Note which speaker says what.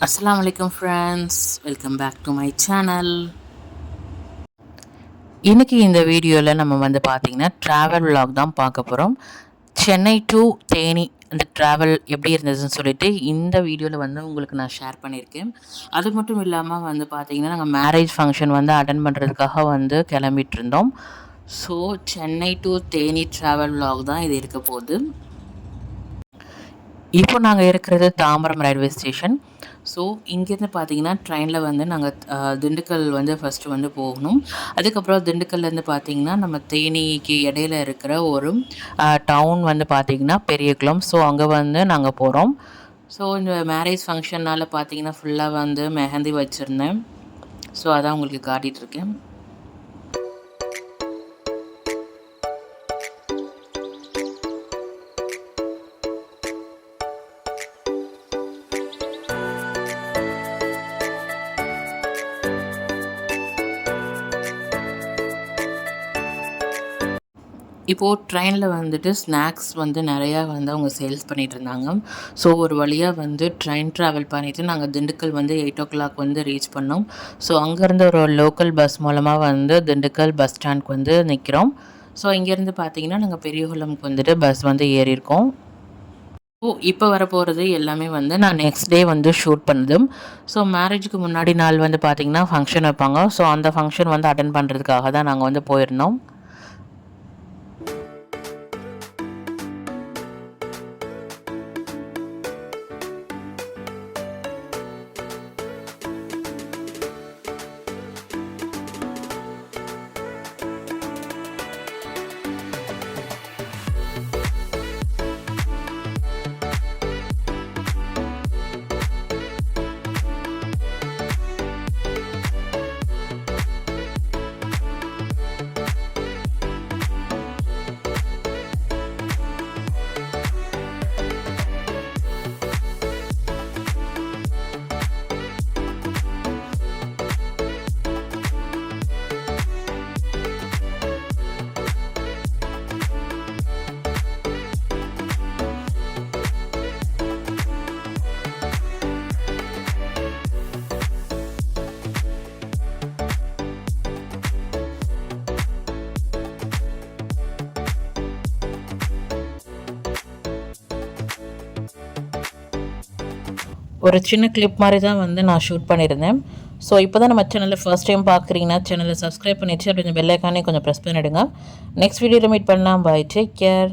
Speaker 1: Assalamu alaikum friends, welcome back to my channel. இன்னைக்கு இந்த வீடியோவில் நம்ம வந்து பார்த்திங்கன்னா ட்ராவல் vlog தான் பார்க்க போகிறோம். சென்னை டு தேனி அந்த ட்ராவல் எப்படி இருந்ததுன்னு சொல்லிட்டு இந்த வீடியோவில் வந்து உங்களுக்கு நான் ஷேர் பண்ணியிருக்கேன். அது மட்டும் இல்லாமல் வந்து பார்த்திங்கன்னா நாங்கள் மேரேஜ் ஃபங்க்ஷன் வந்து அட்டன் பண்ணுறதுக்காக வந்து கிளம்பிட்டு இருந்தோம். So Chennai to Theni travel vlog தான் இது இருக்க போகுது. இப்போ நாங்கள் இருக்கிறது தாம்பரம் ரயில்வே ஸ்டேஷன். ஸோ இங்கேருந்து பார்த்தீங்கன்னா ட்ரெயினில் வந்து நாங்கள் திண்டுக்கல் வந்து ஃபஸ்ட்டு வந்து போகணும். அதுக்கப்புறம் திண்டுக்கல்லேருந்து பார்த்தீங்கன்னா நம்ம தேனிக்கு இடையில இருக்கிற ஒரு டவுன் வந்து பார்த்திங்கன்னா பெரியகுளம். ஸோ அங்கே வந்து நாங்கள் போகிறோம். ஸோ இந்த மேரேஜ் ஃபங்க்ஷன்னால் பார்த்தீங்கன்னா ஃபுல்லாக வந்து மெஹந்தி வச்சுருந்தேன். ஸோ அதான் உங்களுக்கு காட்டிகிட்ருக்கேன். இப்போது ட்ரெயினில் வந்துட்டு ஸ்நாக்ஸ் வந்து நிறையா வந்து அவங்க சேல்ஸ் பண்ணிகிட்ருந்தாங்க. ஸோ ஒரு வழியாக வந்து ட்ரெயின் ட்ராவல் பண்ணிவிட்டு நாங்கள் திண்டுக்கல் வந்து 8 o'clock வந்து ரீச் பண்ணோம். ஸோ அங்கேருந்து ஒரு லோக்கல் பஸ் மூலமாக வந்து திண்டுக்கல் பஸ் ஸ்டாண்ட்க்கு வந்து நிற்கிறோம். ஸோ இங்கேருந்து பார்த்தீங்கன்னா நாங்கள் பெரியகுளம்க்கு வந்துட்டு பஸ் வந்து ஏறியிருக்கோம். இப்போ வரப்போகிறது எல்லாமே வந்து நான் நெக்ஸ்ட் டே வந்து ஷூட் பண்ணது. ஸோ மேரேஜுக்கு முன்னாடி நாள் வந்து பார்த்திங்கன்னா ஃபங்க்ஷன் வைப்பாங்க. ஸோ அந்த ஃபங்க்ஷன் வந்து அட்டன் பண்ணுறதுக்காக தான் நாங்கள் வந்து போயிருந்தோம். ஒரு சின்ன கிளிப் மாதிரி தான் வந்து நான் ஷூட் பண்ணியிருந்தேன். ஸோ இப்போ தான் நம்ம சேனலில் ஃபர்ஸ்ட் டைம் பார்க்குறீங்கன்னா சேனலை சப்ஸ்கிரைப் பண்ணிவிட்டு அப்படி இந்த பெல் ஐக்கானே கொஞ்சம் ப்ரெஸ் பண்ணிவிடுங்க. நெக்ஸ்ட் வீடியோவில் மீட் பண்ணலாம். Bye, take care.